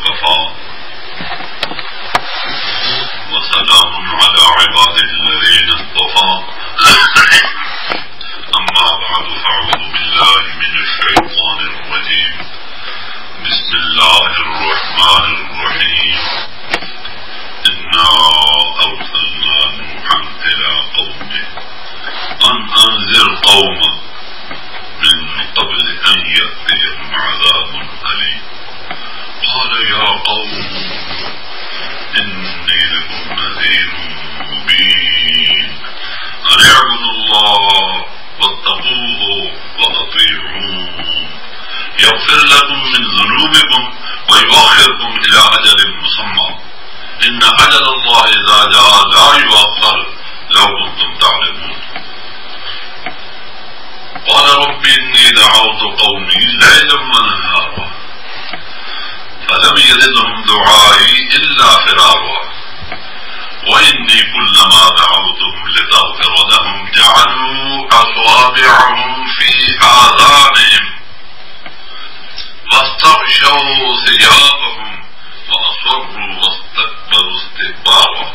وكفى وسلام على عباده الذين اصطفى أما بعد فأعوذ بالله من الشيطان الرجيم بسم الله الرحمن الرحيم إنا أرسلنا نوحا إلى قومه أن أنذر قومه من قبل أن يأتيهم عذاب أليم قال يا قوم إني لكم نذير مبين أن اعبدوا الله واتقوه وأطيعون يغفر لكم من ذنوبكم ويؤخركم إلى أجل مسمى إن أجل الله إذا جاء لا يؤخر لو كنتم تعلمون قال رب إني دعوت قومي ليلا ونهارا فلم يزدهم دعائي إلا فرارا وإني كلما دعوتهم لتغفر لهم جعلوا أصابعهم في آذانهم واستغشوا ثيابهم وأصروا واستكبروا استكبارا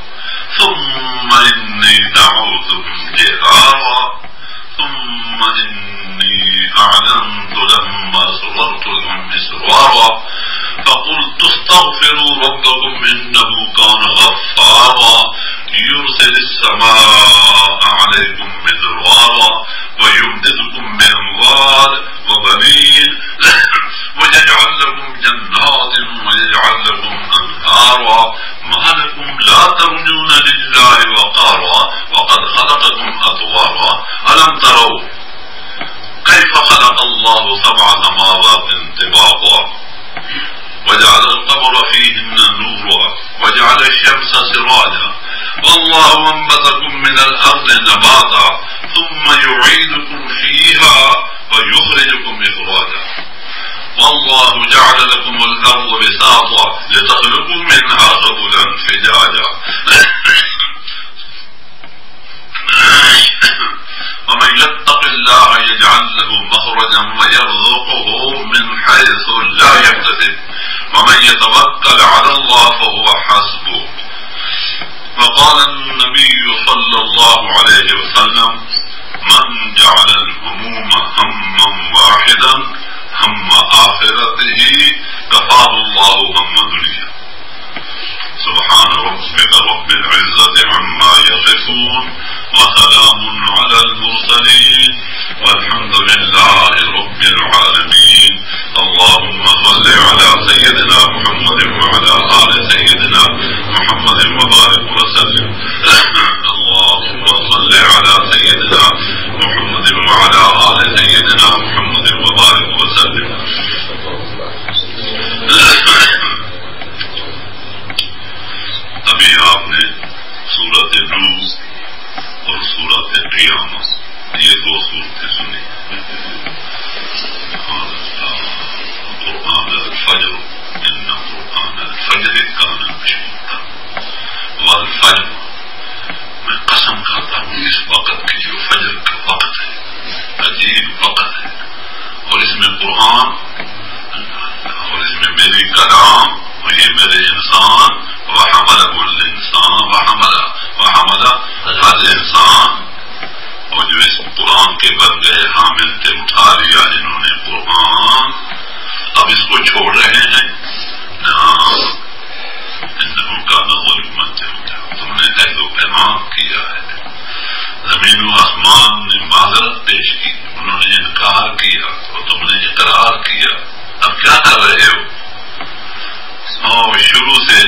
ثم إني دعوتهم جهارا ثم إني أعلنت لهم وأسررت لهم إسرارا فقلت استغفروا ربكم إنه كان غفارا يرسل السماء عليكم مدرارا ويمددكم بأموال وبنين ويجعل لكم جنات ويجعل لكم أنهارا ما لكم لا ترجون لله وقارا وقد خلقكم أطوارا ألم تروا كيف خلق الله 7 سماوات طباقا وجعل القمر فيهن نورا وجعل الشمس سراجا والله أنبتكم من الأرض نباتا ثم يعيدكم فيها ويخرجكم إخراجا والله جعل لكم الأرض بساطا لتخلقوا منها سبلا فجاجا ومن يتق الله يجعل له مخرجا ويرزقه من حيث لا يحتسب ومن يتوكل على الله فهو حسبه وقال النبي صلى الله عليه وسلم من جعل الهموم هما واحدا هم آخرته كفاه الله هم دنيا سبحان ربك رب العزة عما يصفون وسلام على المرسلين والحمد لله رب العالمين اللهم صل على سيدنا محمد وعلى آل سيدنا محمد وبارك وسلم اللهم صل على سيدنا محمد وعلى آل سيدنا محمد وبارك وسلم ابھی آپ نے سورۃ نور اور سورۃ قیامت یہ 2 صورتیں سنی قرآن الفجر ان قرآن الفجر کان مشہورا والفجر میں قسم کھاتا ہوں اس وقت کی جو فجر کا وقت ہے عجیب وقت ہے اور اس میں قرآن اور اس میں میری کلام اور یہ میرے انسان وحملہ الانسان وحملہ ہر انسان اور جو اس قرآن کے بن گئے حامل تھے اٹھا لیا انہوں نے قرآن اب اس کو چھوڑ رہے ہیں انہوں کا ظلما تم نے عہد و پیمان کیا ہے زمین و آسمان نے معذرت پیش کی انہوں نے انکار کیا اور تم نے اقرار کیا اب کیا کر رہے ہو اور شروع سے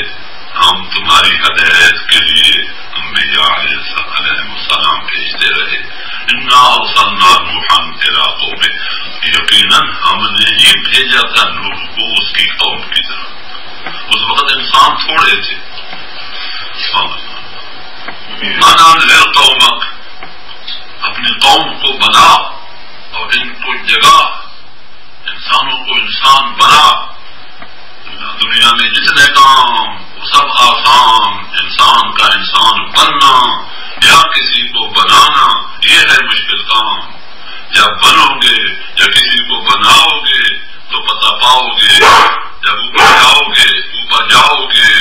ہم تمہاری ہدایت کے لیے انبیاء علیہ السلام بھیجتے رہے انا ارسلنا نوحا الی قومه یقیناً ہم نے ہی بھیجا تھا نوح کو اس کی قوم کی طرف اس وقت انسان تھوڑے تھے ان انذر قومک اپنی قوم کو بنا اور ان کو جگا انسانوں کو انسان بنا دنیا میں جتنے کام سب آسان انسان کا انسان بننا یا کسی کو بنانا یہ ہے مشکل کام جب بنو گے یا کسی کو بناؤ گے تو پتہ پاؤ گے جب اوپر جاؤ گے پر جاؤ گے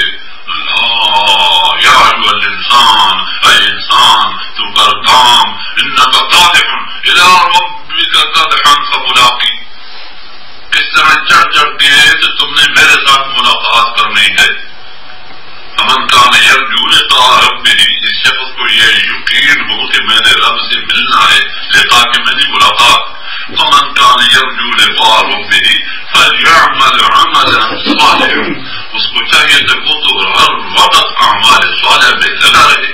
یا ایھا الانسان، اے انسان تو کر کام، انک قادم الی ربک قدحا فملاقی، کس طرح چڑھ چڑھ کے تو تم نے میرے ساتھ ملاقات کرنی ہے. فمن کان یرجو لقاء ربہ، اس شخص کو یہ یقین ہو کہ میں نے رب سے ملنا ہے، لقاء کے میں نے ملاقات. فمن کان یرجو لقاء ربہ فلیعمل عملا صالحا، اس کو چاہیے کہ وہ تو ہر وقت اعمال صالح میں لگا رہے.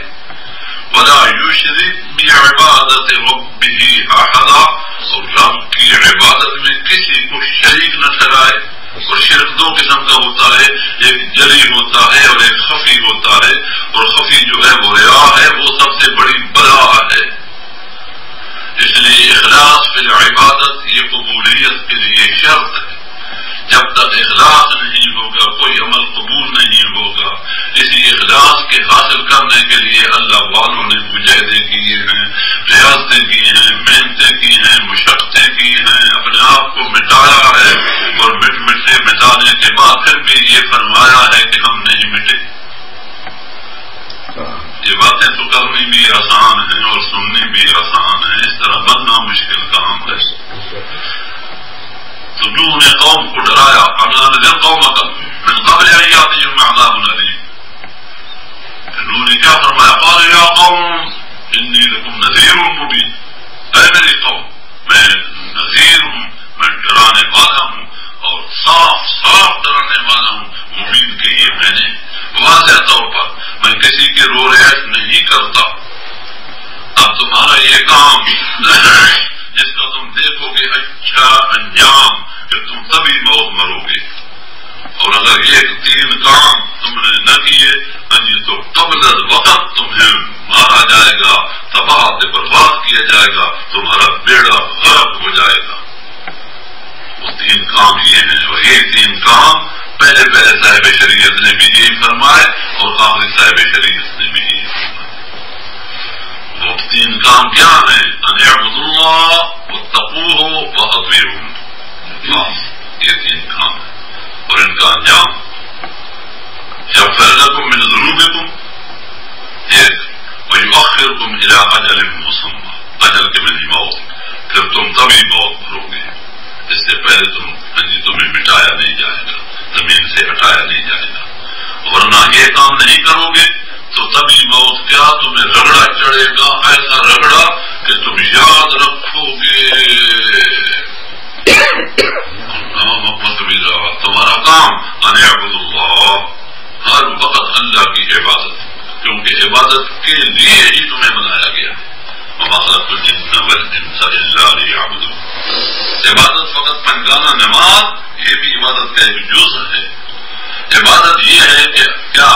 ولا یشرک بعبادت ربہ احدا، اور رب کی عبادت میں کسی کو شریک نہ ٹھہرائے. اور شرک دو قسم کا ہوتا ہے، ایک جلی ہوتا ہے اور ایک خفی ہوتا ہے، اور خفی جو ہے وہ ریا ہے، وہ سب سے بڑی بلا ہے. اس لیے اخلاص فی العبادت یہ قبولیت کے لیے شرط ہے. جب تک اخلاص نہیں ہوگا کوئی عمل قبول نہیں ہوگا. اسی اخلاص کے حاصل کرنے کے لیے اللہ والوں نے مجاہدے کیے ہیں، ریاضتیں کی ہیں، محنتیں کی ہیں، مشقتیں کی ہیں، اپنے آپ کو مٹایا ہے، اور مٹے مٹانے کے بعد پھر بھی یہ فرمایا ہے کہ ہم نہیں مٹے. یہ باتیں تو کرنی بھی آسان ہیں اور سننی بھی آسان ہے، اس طرح بننا مشکل کام ہے. تو نوح نے قوم کو ڈرایا، انذر قومک من قبل ان یاتیہم عذاب الیم. نوح نے کیا فرمایا؟ قال یا قوم انی لکم نذیر مبین، اے میری قوم میں نذیر ہوں، میں ڈرانے والا ہوں اور صاف صاف ڈرانے والا ہوں. مبین کہیے میں نے واضح طور پر، میں کسی کے رو ریت نہیں کرتا. اب تمہارا یہ کام جس کا تم دیکھو گے اچھا انجام کہ تم تبھی موت مرو گے، اور اگر یہ 3 کام تم نے نہ کیے تو قبل وقت تمہیں مارا جائے گا، تباہ برباد کیا جائے گا، تمہارا بیڑا غرق ہو جائے گا. وہ 3 کام یہ ہیں، اور یہ 3 کام پہلے صاحب شریعت نے بھی یہی فرمائے اور آخری صاحب شریعت نے بھی یہی فرمائے. وہ 3 کام کیا ہیں؟ ان اعبدوا اللہ واتقوہ واطیعوہ. یہ 3 کام ہیں اور ان کا انجام یغفر لکم من ذنوبکم، ایک ویؤخرکم الی اجل مسمى، اجل کے معنی موت، پھر تم تبھی موت مرو گے. اس سے پہلے تمہیں مٹایا نہیں جائے گا، زمین سے ہٹایا نہیں جائے گا. ورنہ یہ کام نہیں کرو گے تو تبھی موت کیا تمہیں رگڑا چڑھے گا، ایسا رگڑا کہ تم یاد رکھو گے. تمہارا کام ان اعبدوا اللہ، ہر وقت اللہ کی عبادت، کیونکہ عبادت کے لیے ہی تمہیں بنایا گیا ہے. وما خلقت الجن والانس الا ليعبدون. عبادت فقط پنجانہ نماز یہ بھی عبادت کا ایک جز ہے. عبادت یہ ہے کہ کیا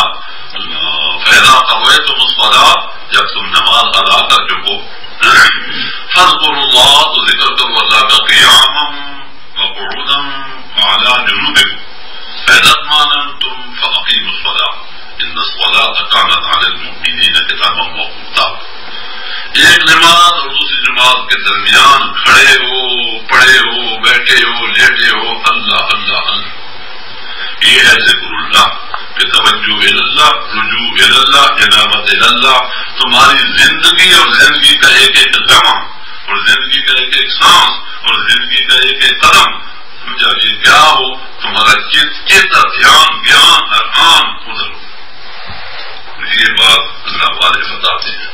فإذا قضيتم الصلاة، جب تم نماز ادا کر چکو، فاذكروا اللہ، تو ذکر کرو اللہ کا قیاما وقعودا وعلى جنوبكم، فإذا اطمأننتم فأقيموا الصلاة إن الصلاة كانت على المؤمنين كتابا موقوتا. ایک نماز اور دوسری نماز کے درمیان کھڑے ہو، پڑے ہو، بیٹھے ہو، لیٹے ہو، اللہ اللہ اللہ. یہ ہے ذکر اللہ کہ توجہ اللہ، رجوع اللہ، انابت اللہ. تمہاری زندگی اور زندگی کا ایک ایک لمحہ اور زندگی کا ایک ایک سانس اور زندگی کا ایک ایک قدم سمجھا یہ کیا ہو، تمہارا چیتا دھیان گیان ارمان ادھر ہو. یہ بات اللہ والے بتاتے ہیں،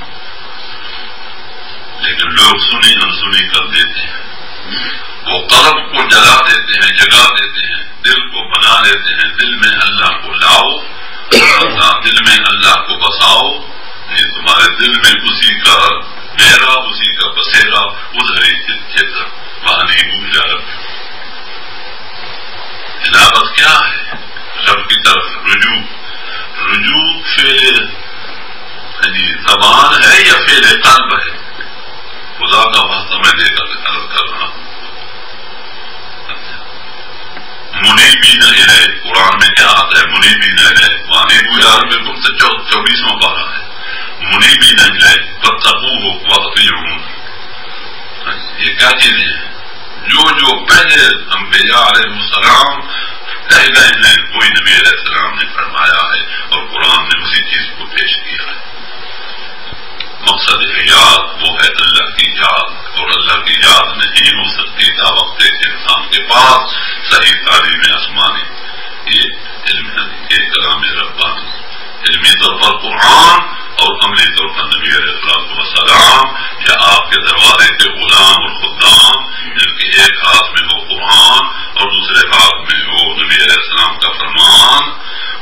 لیکن لوگ سنی انسنی کر دیتے ہیں. وہ قلب کو جلا دیتے ہیں، جگا دیتے ہیں، دل کو بنا لیتے ہیں. دل میں اللہ کو لاؤ، دل میں اللہ کو بساؤ. یہ تمہارے دل میں اسی کا میرا، اسی کا بسیرا، ادھر ہی چیتا وہاں نہیں بھول جا رہا. انابت کیا ہے؟ رب کی طرف رجوع. رجوع فعل زبان ہے یا فعل قلب ہے؟ خدا کا واسطہ میں دے کر عرض کر رہا ہوں. منیبین الیہ، قرآن میں کیا آتا ہے؟ منیبین الیہ، وانیبوا الی ربکم سے 24واں پارہ ہے. منیبین الیہ فاتقوہ واطیعون. یہ کیا چیزیں ہیں؟ جو پہلے انبیاء علیہ السلام کہنا ہے کوئی نبی علیہ السلام نے فرمایا ہے اور قرآن نے اسی چیز کو پیش کیا ہے. مقصد حیات وہ ہے اللہ کی یاد، اور اللہ کی یاد نہیں ہو سکتی تا وقت ایک انسان کے پاس صحیح تعلیم آسمانی، یہ علم یہ کلام ربانی، علمی طور پر قرآن اور عملی طور پر نبی علیہ السلام، یا آپ کے دروازے کے غلام اور خدام جن کے ایک ہاتھ میں ہو قرآن اور دوسرے ہاتھ میں ہو نبی علیہ السلام کا فرمان،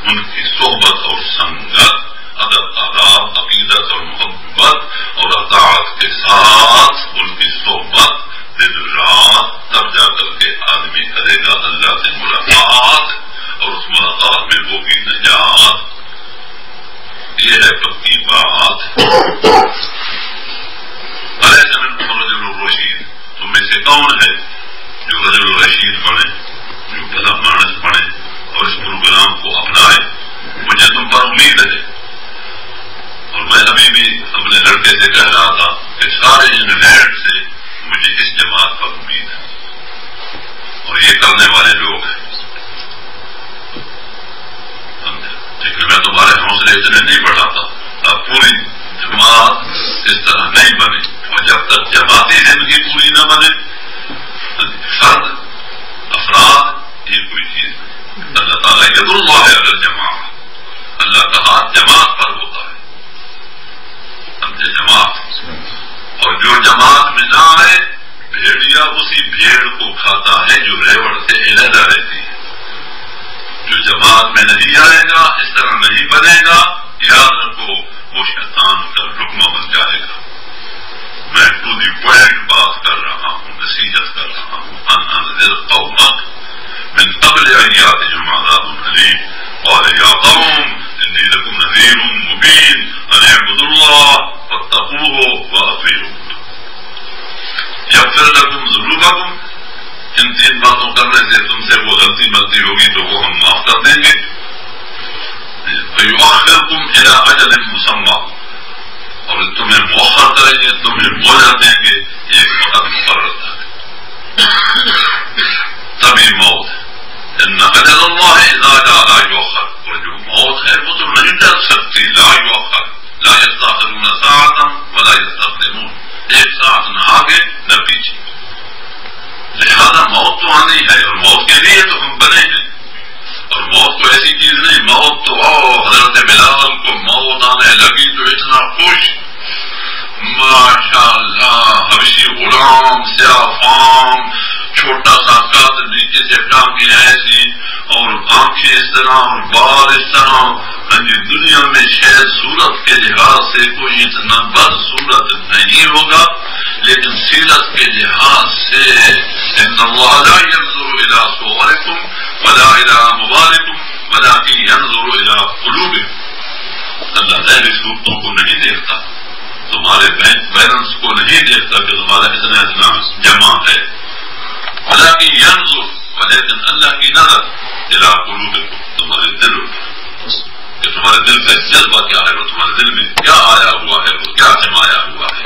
ان کی صحبت اور سنگت، ادب آداب، عقیدت اور محبت اور اطاعت کے ساتھ ان کی صحبت دن رات، تب جا کر کے آدمی کرے گا اللہ سے ملاقات، اور اس ملاقات میں وہ بھی نجات. یہ ہے پکی بات. ایسا منکم رجل الرشید، تم میں سے کون ہے جو رجل الرشید بنے، جو بھلا مانس بنے اور اس پروگرام کو اپنائے؟ مجھے تم پر امید ہے، اور میں ابھی بھی اپنے لڑکے سے کہہ رہا تھا کہ سارے انگلینڈ سے مجھے اس جماعت پر امید ہے، اور یہ کرنے والے لوگ ہیں. لیکن میں تمہارے حوصلے اتنے نہیں بڑھاتا. اب پوری جماعت اس طرح نہیں بنے، اور جب تک جماعتی زندگی پوری نہ بنے، فرد افراد یہ کوئی چیز نہیں. اللہ تعالیٰ ید اللہ ہے اگر جماعت، اللہ کا ہاتھ جماعت پر ہوتا ہے، جماعت. اور جو جماعت میں نہ آئے، بھیڑیا اسی بھیڑ کو کھاتا ہے جو ریوڑ سے علیحدہ رہتی ہے. جو جماعت میں نہیں آئے گا، اس طرح نہیں بنے گا، یاد رکھو وہ شیطان کا رکمہ بن جائے گا. میں ٹو دی پوائنٹ بات کر رہا ہوں، نصیحت کر رہا ہوں. انذر قومک من قبل ان یاتیہم عذاب الیم قال یا قوم انی لکم نذیر مبین ان اعبدوا اللہ واتقوہ واطیعون یغفر لکم ذنوبکم. ان تین باتوں کرنے سے تم سے وہ غلطی ملتی ہوگی تو وہ ہم معاف کر دیں گے. ویؤخرکم الی اجل مسمى، اور تمہیں مؤخر کریں گے، تمہیں مہلت دیں گے ایک وقت مقرر تک. تبھی موت ہے. ان اجل اللہ اذا جاء لا یؤخر، اور جو موت ہے وہ تو نہیں ڈر سکتی. لا یؤخر، لا یستأخرون ساعة ولا یستقدمون، ایک ساتھ نہ آگے نہ پیچھے. لہذا موت تو آنی ہے، اور موت کے لیے تو ہم بنے ہیں. اور موت تو ایسی چیز نہیں، موت تو حضرت بلال کو موت آنے لگی تو اتنا خوش، ماشاء اللہ، حبشی غلام، سیاہ فام، چھوٹا سا قد، نیچے سے ٹانگیں ایسی اور آنکھیں اس طرح اور بال اس طرح. دنیا میں شاید صورت کے لحاظ سے کوئی اتنا بد صورت نہیں ہوگا، لیکن سیرت کے لحاظ سے ان اللہ لا ينظر الى صورکم ولا الى اموالکم ولكن ينظر الى قلوبکم. اللہ ظاہری صورتوں کو نہیں دیکھتا، تمہارے بینک بیلنس کو نہیں دیکھتا کہ تمہارا اتنا جمع ہے. ولكن ينظر، لیکن اللہ کی نظر الى قلوبکم، تمہارے دل کہ تمہارے دل کا جذبہ کیا ہے، اور تمہارے دل میں کیا آیا ہوا ہے، اور کیا جمایا ہوا ہے.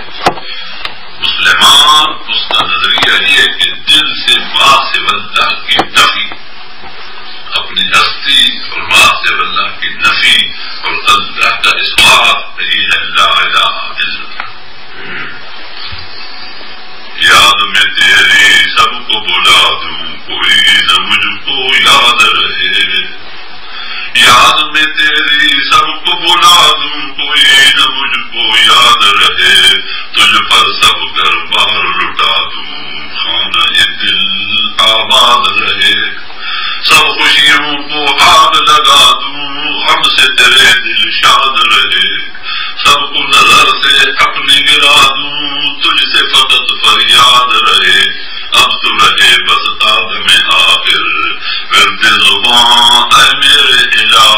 مسلمان اس کا نظریہ یہ کہ دل سے ماں سے اللہ کی نفی، اپنی ہستی اور ماں سے اللہ کی نفی اور اللہ کا اثبات یہی ہے لا الہ الا اللہ. یاد میں تیری سب کو بلا دوں کوئی نہ مجھ کو یاد رہے، یاد میں تیری سب کو بلا دوں کوئی نہ مجھ کو یاد رہے، تجھ پر سب گھر بار لٹا دوں خانہ یہ دل آباد رہے، سب خوشیوں کو آگ لگا دوں ہم سے تیرے دل شاد رہے، سب کو نظر سے اپنی گرا دوں تجھ سے فقط فریاد رہے، اب تو رہے بس آدم آخر ورد زبان اے میرے الہ،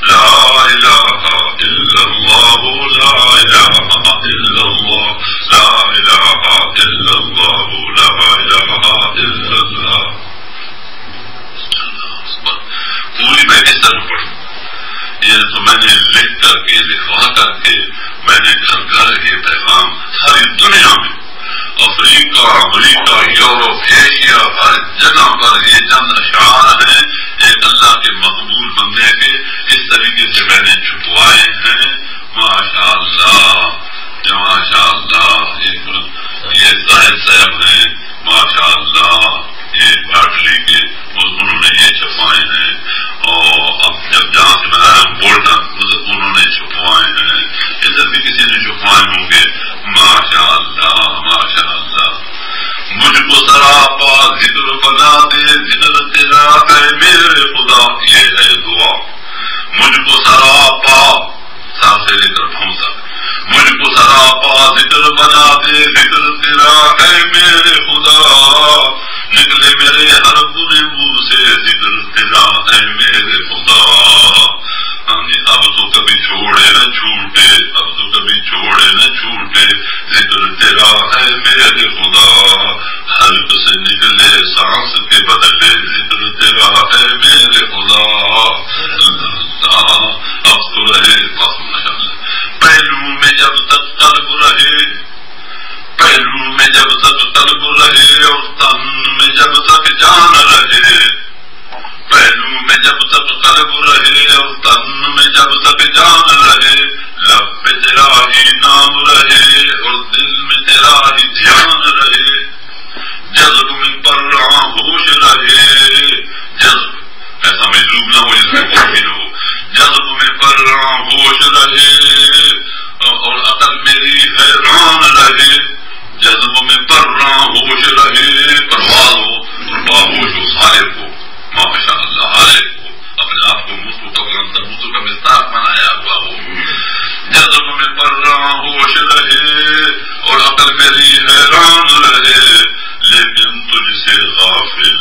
لا الہ الا اللہ، لا الہ الا اللہ، لا الہ الا اللہ، لا الہ الا اللہ. پوری میں اس طرح پڑھوں، یہ تو میں نے لکھ کر کے لکھوا کر کے میں نے گھر گھر یہ پیغام ساری دنیا میں، افریقہ، امریکہ، یورپ، ایشیا، ہر جگہ پر یہ چند اشعار ہیں. ایک بندے کے اس طریقے سے میں نے چھپوائے ہیں. ماشاء اللہ ماشاء اللہ. یہ زاہد صاحب ہیں ماشاء اللہ، یہ باٹلی کے انہوں نے یہ چھپائے ہیں. اور اب جب جہاں سے میں آیا بولنا انہوں نے چھپوائے ہیں. ادھر بھی کسی نے چھپوائے ہوں گے. ماشاء اللہ ماشاء اللہ. مجھ کو سراپا ذکر بنا دے ذکر تیرا ہے میرے خدا. یہ ہے دعا. مجھ کو سراپا سانس لے کر پھونسا. مجھ کو سراپا ذکر بنا دے ذکر تیرا ہے میرے خدا. نکلے میرے ہر برے منہ سے ذکر تیرا ہے میرے خدا. اب تو کبھی چھوڑے نہ چھوٹے، اب تو کبھی چھوڑے نہ چھوٹے، ذکر تیرا ہے میرے خدا. حلق سے نکلے سانس کے بدلے ذکر تیرا ہے میرے خدا. اب تو رہے پہلو میں جب تک قلب رہے، پہلو میں جب تک قلب رہے اور تن میں جب تک جان رہے. پہلو میں جب تک قلب رہے اور تن میں جب تک جان رہے. لب پہ تیرا ہی نام رہے اور دل میں تیرا ہی دھیان رہے. جذب میں پر رہا ہوش رہے. جذب ایسا مجلوب نہ ہو جس میں ممکن ہو. جذب میں پر رہا ہوش رہے اور عقل میری حیران رہے. جذب میں پر رہا ہوش رہے، پرواز ہو اور باہوش ہو سارے کو. ماشاء اللہ ہارے کو اپنے آپ کو موتوں کا مستاق بنایا ہوا ہو. جذب میں پر رہا ہوش رہے اور عقل میری حیران رہے. لیکن تجھ سے غافل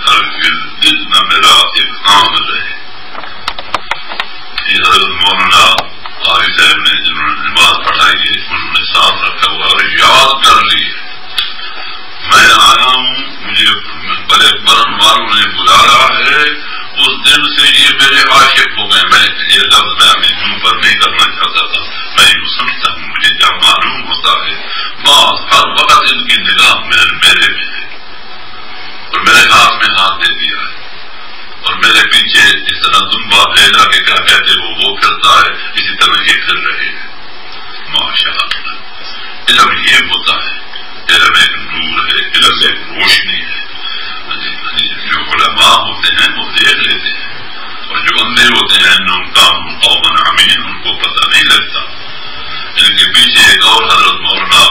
ہرگز دل نہ میرا ابہام رہے. یہ حضرت مولانا قاری صاحب نے جنہوں نے نماز پڑھائی ہے انہوں نے ساتھ رکھا ہوا اور یاد کر لی. میں آیا ہوں، مجھے بڑے برن والوں نے بلایا ہے. اس دن سے یہ میرے عاشق ہو گئے. میں یہ لفظ میں ابھی منہ پر نہیں کرنا چاہتا تھا. میں یوں سمجھتا ہوں مجھے جب معلوم ہوتا ہے بس ہر وقت ان کی نگاہ میرے میں ہے اور میرے ہاتھ میں ہاتھ دے دیا ہے اور میرے پیچھے جس طرح دنبا لیلا کے کیا کہتے وہ پھرتا ہے اسی طرح یہ پھر رہے ہیں. ماشاء اللہ. علم یہ ہوتا ہے، علم ایک نور ہے، علم ایک روشنی ہے. جو علماء ہوتے ہیں وہ دیکھ لیتے ہیں اور جو اندھے ہوتے ہیں ان کا قوم عمین ان کو پتہ نہیں لگتا. ان کے پیچھے ایک اور حضرت مولانا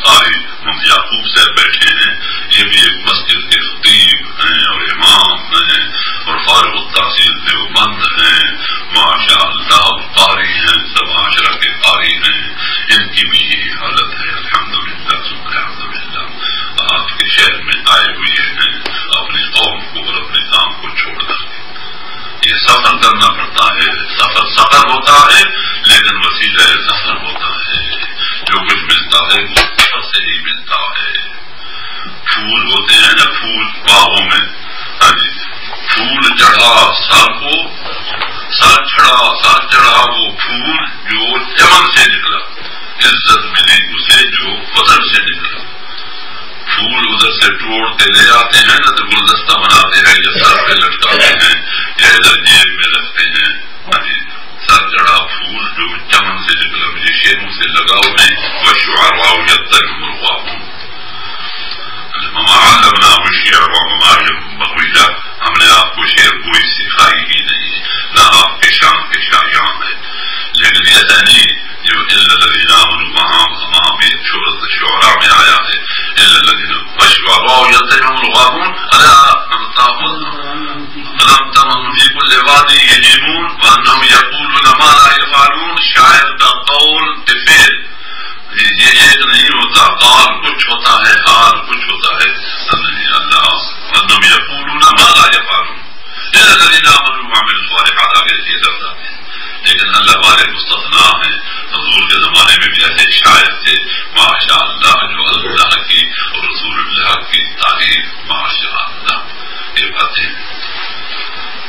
قاری محمد یعقوب صاحب بیٹھے ہیں. یہ بھی ایک مسجد کے خطیب ہیں اور امام ہیں اور فارغ التحصیل دیوبند ہیں. ماشاء اللہ قاری ہیں، سب معاشرہ کے قاری ہیں. ان کی بھی یہی حالت ہے. الحمدللہ الحمدللہ. آپ کے شہر میں آئے ہوئے ہیں اپنی قوم کو اور اپنے کام کو چھوڑ کر. یہ سفر کرنا پڑتا ہے. سفر ہوتا ہے لیکن وسیلہ سفر ہوتا ہے. جو کچھ ملتا ہے وہ سفر سے ہی ملتا ہے. پھول ہوتے ہیں نا پھول باغوں میں، پھول چڑھا سر کو، سر چڑھا وہ پھول جو چمن سے نکلا. عزت ملی اسے جو فضل سے نکلا. پھول ادھر سے توڑتے لے آتے ہیں نہ تو گلدستہ بناتے ہیں یا سر پہ لٹکاتے ہیں یا ادھر جیب میں رکھتے ہیں. سر چڑھا پھول جو چمن سے نکلا مجھے شیروں سے لگاؤ میں وشعراء یضربون الغابون. علمنا الشعر وما ينبغي. ہم نے آپ کو شعر کوئی سکھائی ہی نہیں، نہ آپ کے شان کے شایان ہے. لیکن ایسا نہیں جو الا الذین آمنوا وہاں بھی سورۃ الشعراء میں آیا ہے الا الذین وشعراء یضربون الغابون. ألم ترهم في كل واد يهيمون وأنهم يقولون ما لا يفعلون. شاعر کا قول فعل یہ ایک نہیں ہوتا. قال کچھ ہوتا ہے، حال کچھ ہوتا ہے. اللہ وأنهم يقولون ما لا يفعلون إلا الذين آمنوا وعملوا الصالحات. آگے یہ لفظ آتے ہیں لیکن اللہ والے مستثنیٰ ہیں. حضور کے زمانے میں بھی ایسے شاعر تھے ماشاء اللہ جو اللہ کی اور رسول اللہ کی تعریف ماشاء اللہ. یہ باتیں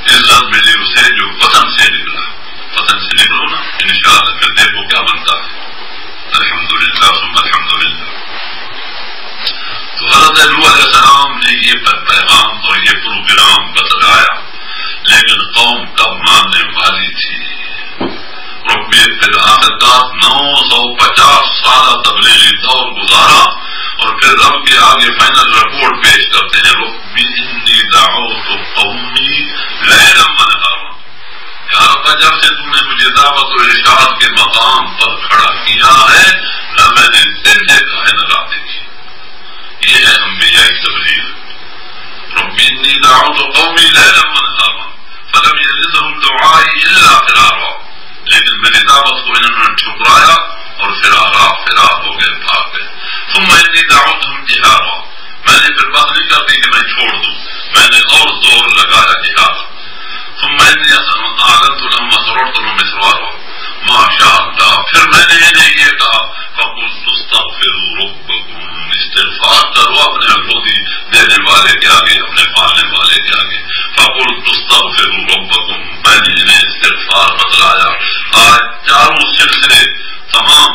عزت ملی اسے جو وطن سے نکلا. وطن سے نکلو نا انشاءاللہ پھر دیکھو کیا بنتا ہے. الحمدللہ ثم الحمدللہ. تو حضرت نوح علیہ السلام نے یہ پیغام اور یہ پروگرام بتلایا لیکن قوم کب مان اعلیٰ تبلیغی دور گزارا اور پھر رب کے آگے فائنل رپورٹ پیش کرتے ہیں ربی انی دعوت قومی لیلا ونہارا، یا رب جب سے تم نے مجھے دعوت و ارشاد کے مقام پر کھڑا کیا ہے نہ میں نے دن دیکھا ہے نہ رات دیکھی. یہ ہے انبیاء کی تبلیغ. ربی انی دعوت قومی لیلا ونہارا فلم یزدہم دعائی الا فرارا، لیکن میری دعوت کو انہوں نے ٹھکرایا اور فرار ہو گئے، بھاگ گئے. ثم انی دعوتہم جہارا، میں نے پھر بات نہیں کر دی کہ میں چھوڑ دوں، میں نے اور زور لگایا جہاد. ثم انی اعلنت لهم واسررت لهم اسرارا، ماشاء اللہ پھر میں نے انہیں یہ کہا فقلت استغفروا ربکم، استغفار کرو اپنے حقوقی دینے والے کے آگے، اپنے پالنے والے کے آگے. فقلت استغفروا ربکم، میں نے انہیں استغفار بتلایا. آج چاروں سلسلے تمام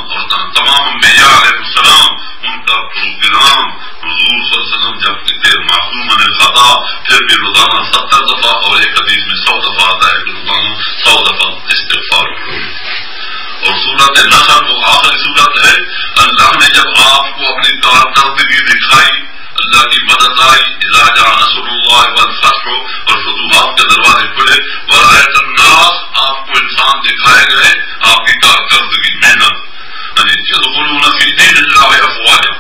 انبیاء علیہ السلام ان کا پروگرام حضور صلی اللہ علیہ وسلم جب تک معصوم من الخطا پھر بھی روزانہ 70 دفعہ اور ایک حدیث میں 100 دفعہ آتا ہے کہ روزانہ 100 دفعہ استغفار کرو. اور سورت نصر وہ آخری سورت ہے. اللہ نے جب آپ کو اپنی کارکردگی دکھائی، اللہ کی مدد آئی، اذا جاء نصر اللہ والفتح اور فتوحات کے دروازے کھلے، ورأیت الناس آپ کو انسان دکھائے گئے، آپ کی کارکردگی محنت، يدخلون فی دین اللہ افواجا،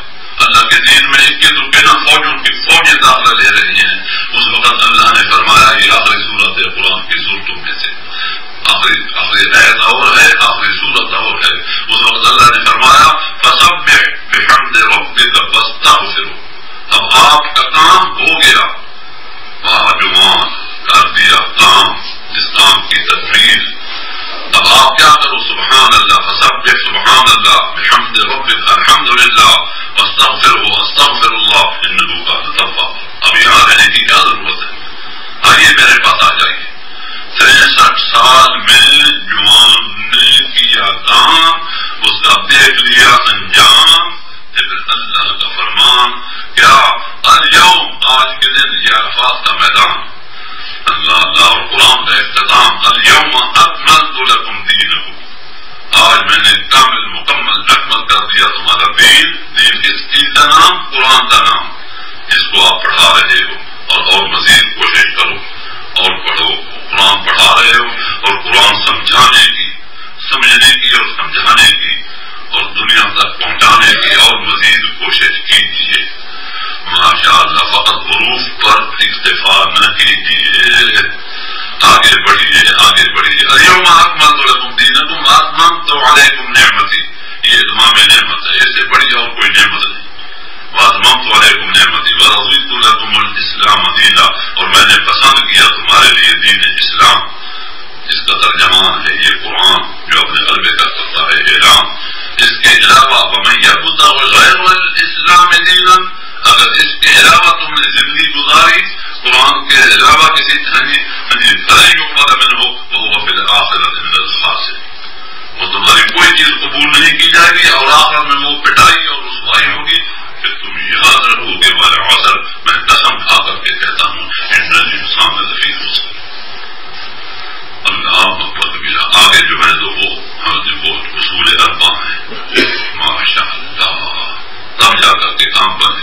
اللہ کے دین میں ایک تو بنا فوجوں کی فوجیں داخلہ لے رہی ہیں. اس وقت اللہ نے فرمایا یہ آخری صورت ہے قرآن کی صورتوں میں سے، آخری آیت اور ہے، آخری صورت اور ہے. اس وقت اللہ نے فرمایا فسبح بحمد ربک واستغفرہ. اب آپ کا کام ہو گیا، جوان کر دیا کام، اس کام کی تدبیر. اب آپ کیا کرو، سبحان اللہ، فسبح سبحان اللہ بحمد ربک الحمدللہ واستغفرہ استغفر اللہ انہ کان توابا. اب یہاں رہنے کی کیا ضرورت ہے؟ آئیے میرے پاس آ جائیے. 63 سال میں جوان نے کیا کام، اس کا دیکھ لیا انجام، پھر اللہ کا فرمان کیا الیوم، آج کے دن یہ عرفات کا میدان، اللہ اور قرآن کا اختتام، الیوم اکملت لکم دینکم، آج میں نے کامل مکمل اکمل کر دیا تمہارا دین. دین کس چیز کا نام؟ قرآن کا نام. اس کو آپ پڑھا رہے ہو اور مزید کوشش کرو اور پڑھو. قرآن پڑھا رہے ہو اور قرآن سمجھانے کی، سمجھنے کی اور سمجھانے کی اور دنیا تک پہنچانے کی اور مزید کوشش کیجیے. ماشاء اللہ فقط حروف پر اکتفا نہ کیجیے، آگے بڑھیے آگے بڑھیے. الیوم اکملت لکم دینکم واتممت علیکم نعمتی، یہ اتمام نعمت ہے، اس سے بڑی اور کوئی نعمت نہیں. واتممت علیکم نعمتی ورضیت لکم الاسلام دینا، اور میں نے پسند کیا تمہارے لیے دین اسلام. اس کا ترجمان ہے یہ قرآن جو اپنے غلبے کا کرتا ہے اعلان. اس کے علاوہ ومن یبتغ غیر الاسلام دینا، اگر اس کے علاوہ تم نے زندگی گزاری قرآن کے علاوہ کسی فلن یقبل منہ وہو فی الآخرۃ من الخاسرین، وہ تمہاری کوئی چیز قبول نہیں کی جائے گی اور آخر میں وہ پٹائی اور رسوائی ہوگی. پھر تم یاد رکھو گے والعصر، میں قسم کھا کر کے کہتا ہوں ان الانسان لفی خسر. اللہ اکبر کبیرہ. آگے جو ہے تو وہ اصول اربع ہیں. ماشاء اللہ تب جا کر کے کام بنے.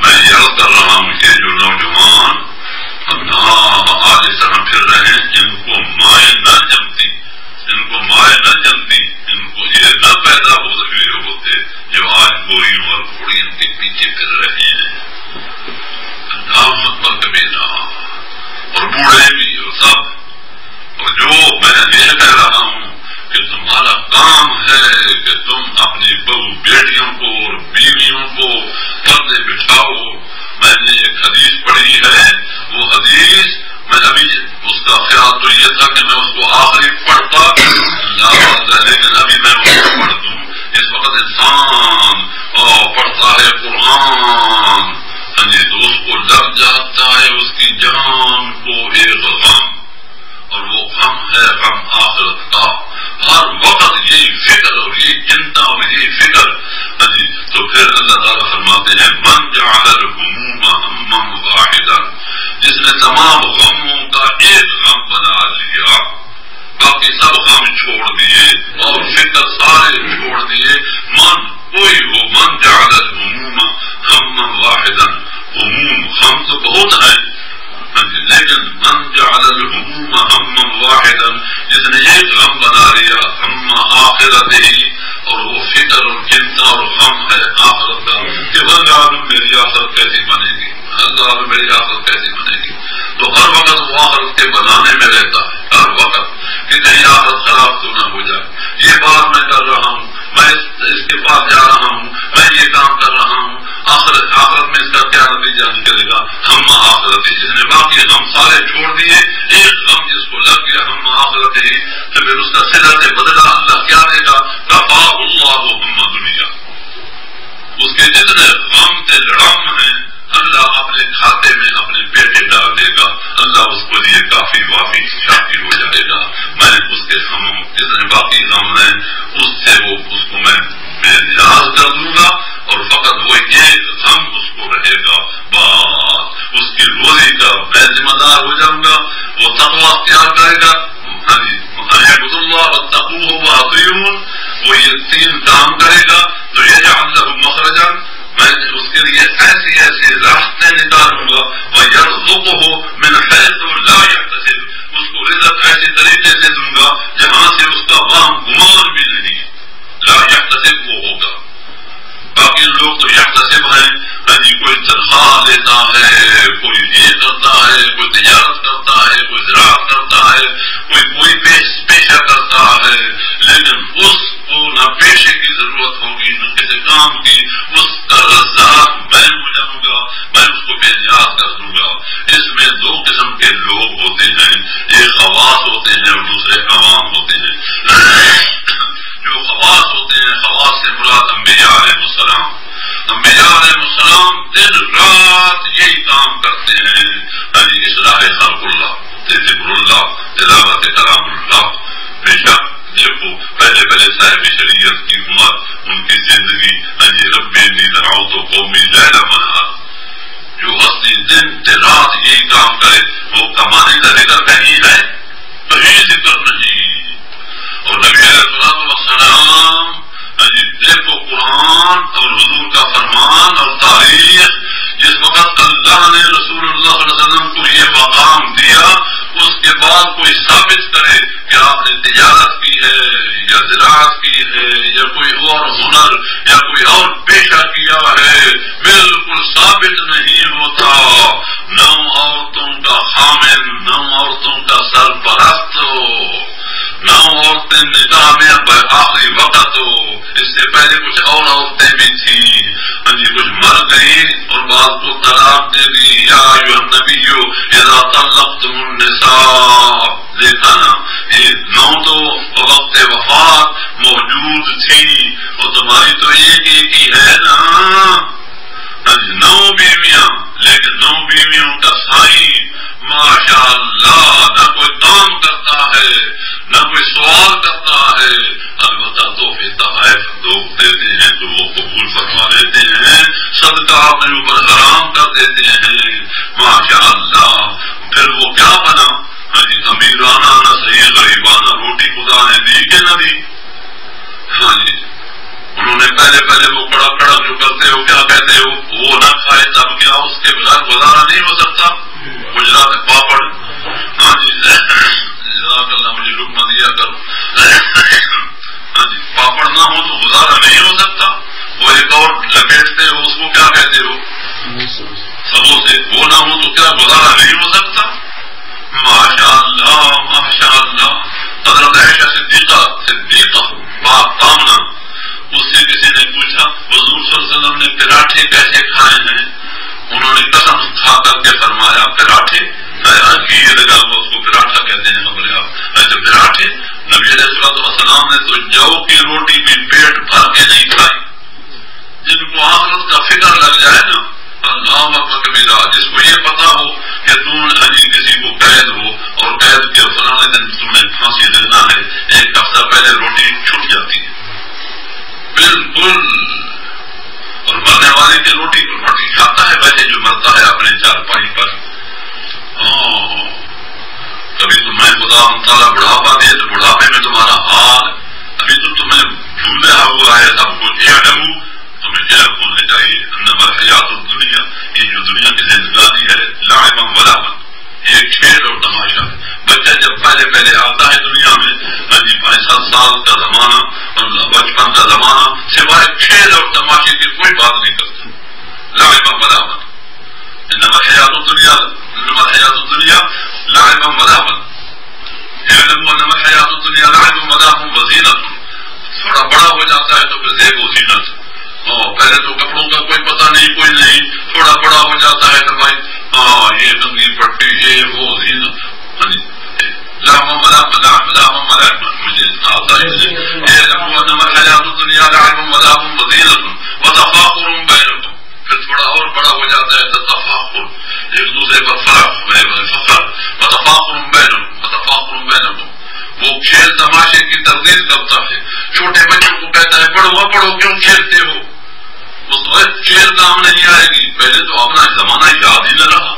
میں یاد کر رہا ہوں کہ جو نوجوان آج اس طرح پھر رہے ہیں، جن کو مائیں نہ جمتی، ان کو یہ نہ پیدا ہوتے جو آج گوریوں اور گھوڑیوں کے پیچھے پھر رہے ہیں. اللہ اکبر کبیرہ. اور بوڑھے بھی اور سب. اور جو میں یہ کہہ رہا ہوں کہ تمہارا کام ہے کہ تم اپنی بہو بیٹیوں کو اور بیویوں کو پردے بٹھاؤ. میں نے ایک حدیث پڑھی ہے، وہ حدیث میں ابھی اس کا خیال تو یہ تھا کہ میں اس کو آخری پڑھتا، لیکن ابھی میں اس کو پڑھ دوں. اس وقت انسان پڑھتا ہے قرآن تو اس کو لگ جاتا ہے اس کی جان کو ایک غم، اور وہ غم ہے غم آخرت کا. ہر وقت یہی فکر اور یہ چنتا اور یہ فکر. تو پھر اللہ تعالیٰ فرماتے ہیں من جعل الہموم ہما واحدا، جس نے تمام غموں کا ایک غم بنا لیا، باقی سب غم چھوڑ دیے اور فکر سارے چھوڑ دیے. من کوئی ہو من جعل الہموم ہما واحدا، ہموم ہم تو بہت ہیں لیکن من جعل الہموم ہما واحدا، جس نے ایک غم بنا لیا ہم آخرت ہی، اور وہ فکر اور چنتا اور غم ہے آخرت کا کہ اللہ میری آخرت کیسی بنے گی، اللہ میری آخرت کیسی بنے گی، تو ہر وقت وہ آخرت کے بنانے میں رہتا ہے، ہر وقت کہ کہیں آخرت خراب تو نہ ہو جائے، یہ بات میں کر رہا ہوں، میں اس کے پاس جا رہا ہوں، میں یہ کام کر رہا ہوں، آخرت میں اس کا کیا نتیجہ نکلے گا، ہم آخرت ہی، جس نے باقی غم سارے چھوڑ دیے، ایک غم جس کو لگ گیا ہم آخرت ہی، تو پھر اس کا صلہ سے بدلہ اللہ کیا دے گا، کفا اللہ ہم دنیا، اس کے جتنے غم سے لڑم ہیں اللہ اپنے کھاتے میں اپنے پیٹے ڈال دے گا، اللہ اس کو لیے کافی وافی شافی ہو جائے گا، میں اس کے ہم جتنے باقی غم ہیں اس سے وہ اس کو میں نیاز کر دوں گا، اور فقط وہ ایک غم اس کو رہے گا، بس اس کی روزی کا میں ذمہ دار ہو جاؤں گا، وہ تقوی اختیار کرے گا، اعبدوا اللہ واتقوہ واطیعون، وہ یہ تین کام کرے گا تو یجعل لہ مخرجا، میں اس کے لیے ایسی ایسی راستے نکالوں گا، وَيَرْزُقُهُ مِنْ حَيْثُ لَا يَحْتَسِبُ، اس کو رزق ایسی طریقے سے دوں گا جہاں سے اس کا وہم گمان بھی نہیں، لا يحتسب وہ ہوگا، باقی لوگ تو یحتسب ہیں، کوئی تنخواہ لیتا ہے، کوئی یہ کرتا ہے، کوئی تجارت کرتا ہے، کوئی زراعت کرتا ہے، کوئی پیشہ کرتا ہے، لیکن اس کو نہ پیشے کی ضرورت ہوگی نہ کسی کام کی، اس کا رزاق میں ہو جاؤں گا، میں اس کو بے نیاز کر دوں گا۔ اس میں دو قسم کے لوگ ہوتے ہیں، ایک خواص ہوتے ہیں اور دوسرے عوام ہوتے ہیں۔ جو خواص ہوتے ہیں، خواص سے مراد انبیاء علیہ السلام، انبیاء علیہ السلام دن رات یہی کام کرتے ہیں، اصلاح خلق اللہ، ذکر اللہ، تلاوت کلام اللہ۔ بے شک دیکھو پہلے صاحب شریعت کی عمر، ان کی زندگی، رب انی دعوت قومی لیلا ونہارا، جو اصلی دن رات یہی کام کرے وہ کمانے کا ذکر کہیں ہے، کہیں ذکر نہیں۔ اور نبی علیہ السلام دیکھو قرآن اور حضور کا فرمان اور تاریخ، جس وقت اللہ نے رسول اللہ صلی اللہ علیہ وسلم کو یہ مقام دیا، اس کے بعد کوئی ثابت کرے کہ آپ نے تجارت کی ہے یا زراعت کی ہے یا کوئی اور ہنر یا کوئی اور پیشہ کیا ہے، بالکل ثابت نہیں ہوتا۔ 9 عورتوں کا خامن، 9 عورتوں کا سرپرست ہو، 9 عورتیں نکاح میں آخری وقت ہو، اس سے پہلے کچھ اور عورتیں بھی تھیں، کچھ مر گئی اور بعض کو طلاق دے دی۔ یا ایھا النبی اذا طلقتم النساء، دیکھا نا یہ 9 تو وقت وفات موجود تھی، اور تمہاری تو ایک ہی ہے نا، 9 بیویاں، لیکن 9 بیویوں کا سائیں ماشاء اللہ نہ کوئی کام کرتا ہے نہ کوئی سوال کرتا ہے، البتہ تحفے تحائف لوگ دیتے ہیں تو وہ قبول فرما لیتے ہیں، صدقہ اپنے اوپر حرام کر دیتے ہیں، ماشاء اللہ۔ پھر وہ کیا بنا، امیرانہ نہ صحیح غریبانہ روٹی خدا نے دی کہ نہ دی؟ انہوں نے پہلے وہ کڑا جو کرتے ہو کیا کہتے ہو، وہ نہ کھائے تب کیا اس کے بغیر گزارا نہیں ہو سکتا، گجرات پاپڑ، جزاک اللہ مجھے لقمہ دیا کرو، پاپڑ نہ ہو تو گزارا نہیں ہو سکتا، وہ ایک اور لپیٹتے ہو اس کو کیا کہتے ہو، سموسے، وہ نہ ہو تو کیا گزارا نہیں ہو سکتا؟ ماشاء اللہ ماشاء اللہ۔ حضرت عائشہ صدیقہ باپ آمنہ، اس سے کسی نے پوچھا حضور صلی اللہ علیہ وسلم نے پراٹھے کیسے کھائے ہیں؟ انہوں نے قسم کھا کر کے فرمایا پراٹھے، گھی لگا ہوا اس کو پراٹھا کہتے ہیں ہمارے آپ، ایسے پراٹھے؟ نبی علیہ السلام نے تو جو کی روٹی بھی پیٹ بھر کے نہیں کھائی۔ جن کو آخرت کا فکر لگ جائے نا، اللہ اکبر کبیرہ، جس کو یہ پتا ہو کہ تم کسی کو قید ہو اور قید کے فلاں دن تمہیں پھانسی دینا ہے، 1 ہفتہ پہلے روٹی چھوٹ جاتی ہے بالکل، اور مرنے والے کی روٹی کھاتا ہے ویسے جو مرتا ہے اپنے چارپائی پر۔ کبھی تمہیں خدا تعالیٰ بڑھاپا دے تو بڑھاپے میں تمہارا حال، ابھی تو تمہیں جھولیا ہوا ہے سب کچھ، لعبا ولعبا، یہ کھیل اور تماشا ہے. بچہ جب پہلے آتا ہے دنیا میں 5-7 سال کا زمانہ اور بچپن کا زمانہ سوائے کھیل اور تماشے کی کوئی بات نہیں کرتا. لعبا ولعبا، انما الحیات الدنیا لعبا ولعبا، انما الحیات الدنیا لعبا ولعب وزینۃ. تھوڑا بڑا ہو جاتا ہے تو پھر زیب و زینت. پہلے تو کپڑوں کا کوئی پتہ نہیں، کوئی نہیں. تھوڑا بڑا ہو جاتا ہے تو بھائی یہ رنگین پٹی، یہ وہ زینت. مجھے آتا ہے انما الحیات الدنیا لعب ولعب وزینۃ وتفاخر بینکم. پھر تھوڑا اور بڑا ہو جاتا ہے تو تفاخر، ایک دوسرے پر فخر، وتفاخر بینکم. وہ کھیل تماشے کی تردید کرتا ہے. چھوٹے بچوں کو کہتا ہے پڑھو کیوں کھیلتے ہو؟ اس وقت کھیل کام نہیں آئے گی. پہلے تو اپنا زمانہ یاد ہی نہ رہا.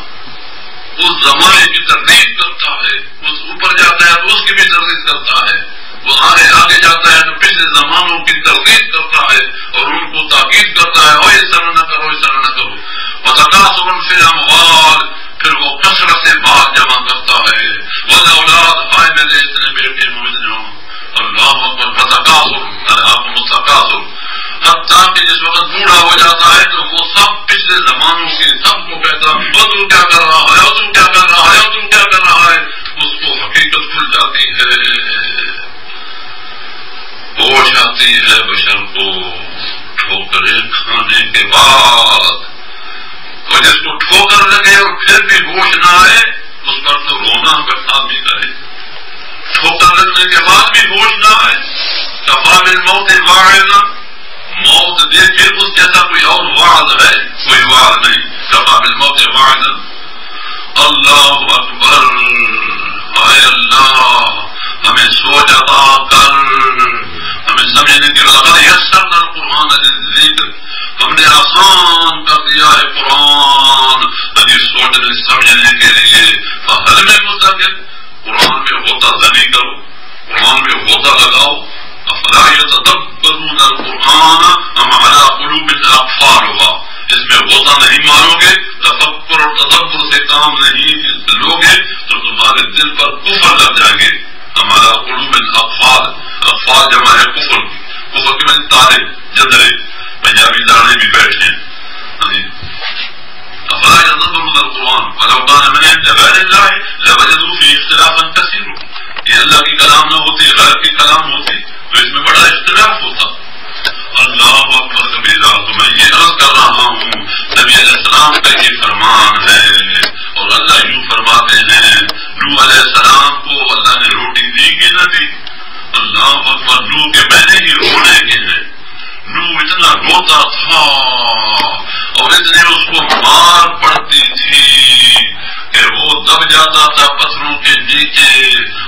اس زمانے کی تردید کرتا ہے. اس اوپر جاتا ہے تو اس کی بھی تردید کرتا ہے. وہ آگے جاتا ہے تو پچھلے زمانوں کی تردید کرتا ہے اور ان کو تاکید کرتا ہے اور ایسا نہ کرو، ایسا نہ کرو. وتکاثر فی الاموال، پھر وہ کثرت سے مال جمع کرتا ہے. والاولاد، ہائے میرے اتنے بیٹے مجھے ہوں. اللہ اکبر. فتکاثر الہاکم التکاثر، حتیٰ کہ جس وقت بوڑھا ہو جاتا ہے تو وہ سب پچھلے زمانوں کے سب کو کہتا ہے وہ تو کیا کر رہا ہے، وہ تو کیا کر رہا ہے، وہ تو کیا کر رہا ہے. اس کو حقیقت کھل جاتی ہے، ہوش آتی ہے بشر کو ٹھوکریں کھانے کے بعد. اور جس کو ٹھوکر لگے اور پھر بھی ہوش نہ آئے اس پر تو رونا آدمی کرے. ٹھوکر لگنے کے بعد بھی ہوش نہ آئے. کفا بالموت واعظا، موت دیکھے اس جیسا کوئی اور واعظ ہے؟ کوئی واعظ نہیں. کفا بالموت واعظا. اللہ اکبر. اے اللہ ہمیں سوچ عطا کر، ہمیں سمجھنے کے لقد یسرنا القرآن للذکر، ہم نے آسان کر دیا ہے قرآن سوچنے سمجھنے کے لیے. فہل میں مستقل، قرآن میں ہوتا زنی کرو، قرآن میں ہوتا لگاؤ. افلا یتدبرون القرآن ام علی قلوب اقفالها، اس میں ہوتا نہیں مانو گے، تفکر اور تدبر سے کام نہیں لوگے تو تمہارے دل پر کفر لگ جائیں گے. ہمارا قلوب اقفال، اقفال جمع ہے کفر کی. کفر کے میں تارے جدرے پنجابی دانے بھی بیٹھے ہیں. افلا یتدبرون القرآن ولو کان من عند غیر اللہ لوجدوا فیہ اختلافا کثیرا. یہ اللہ کی کلام نہ ہوتی، غیر کی کلام ہوتی تو اس میں بڑا اختلاف ہوتا. اللہ اکبر کبیرہ. تو میں یہ عرض کر رہا ہوں نبی علیہ السلام کا یہ فرمان ہے اور اللہ یوں فرماتے ہیں نوح علیہ السلام کو اللہ نے روٹی دی کہ نہ دی؟ اللہ اکبر. نوح کے معنی ہی رونے کے ہیں. نوح اتنا روتا تھا اور اتنے اس کو مار پڑتی تھی کہ وہ دب جاتا تھا پتھروں کے نیچے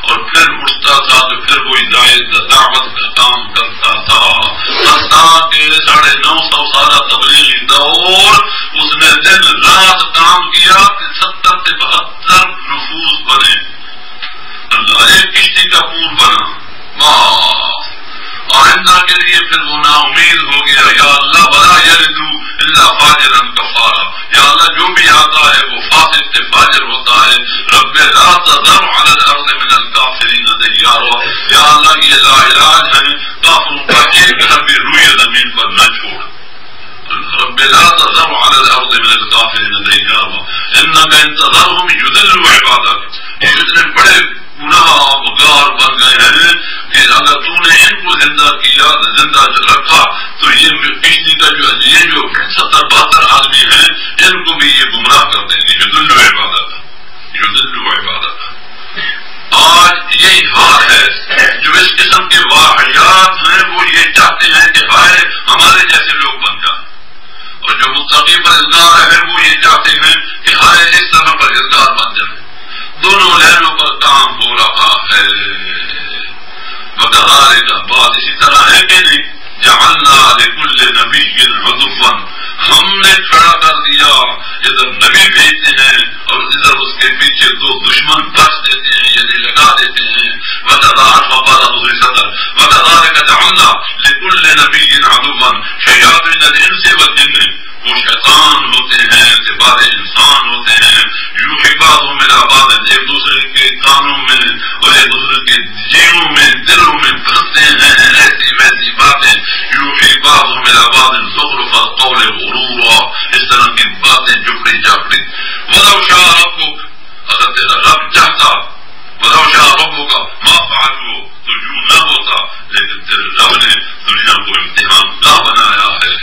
اور پھر اٹھتا تھا تو پھر وہی دعوت کا کام کرتا تھا. حتیٰ کہ 950 سالہ تبلیغی دور اس نے دن رات کام کیا کہ 70 سے 72 نفوس بنے. اللہ ایک کشتی کا پور بنا. بس آئندہ کے لیے پھر وہ نا امید ہو گیا. یا اللہ ولا یلدو الا فاجرا کفارا، یا اللہ جو بھی آتا ہے وہ فاسق سے فاجر ہوتا ہے. رب لا تذر علی الارض من الکافرین دیارا، یا اللہ یہ لا علاج ہے کافروں کا ایک گھر بھی روئے زمین پر نہ چھوڑ. رب لا تذر علی الارض من الکافرین دیارا انک ان تذرهم یضلوا عبادک. یہ اتنے بڑے گناہ گار بن گئے ہیں کہ اگر تو نے ان کو زندہ کیا، زندہ رکھا تو یہ کشتی کا جو 70-72 آدمی ہیں ان کو بھی یہ گمراہ کر دیں گے. یضلوا عبادک، یضلوا عبادک. آج یہی حال ہے. جو اس قسم کے واقعات ہیں وہ یہ چاہتے ہیں کہ ہائے ہمارے جیسے لوگ بن جائیں، اور جو متقی پرہیزگار ہے وہ یہ چاہتے ہیں کہ ہائے اس طرح پرہیزگار بن جائیں. دونوں لہروں پر کام ہو رہا ہے. وَكَذَلِكَ بات اسی طرح ہے کہ نہیں. جعلنا لكل نبی عدوا، ہم نے کھڑا کر دیا ادھر نبی بھیجتے ہیں اور ادھر اس کے پیچھے 2 دشمن بس دیتے ہیں، یعنی لگا دیتے ہیں. وَكَذَلِكَ جعلنا لكل نبی عدوا شیاطین الانس والجن، وہ شیطان ہوتے ہیں، اتباع انسان ہوتے ہیں، بعض زخرف القول غرورا، اس طرح کی باتیں جھپڑی جھاپڑی. ولو شاء ربک، اگر تیرا رب چاہتا، ولو شاء ربک ما فعلوا، تو یوں نہ ہوتا، لیکن تیرے رب نے دنیا کو امتحان کا بنایا ہے.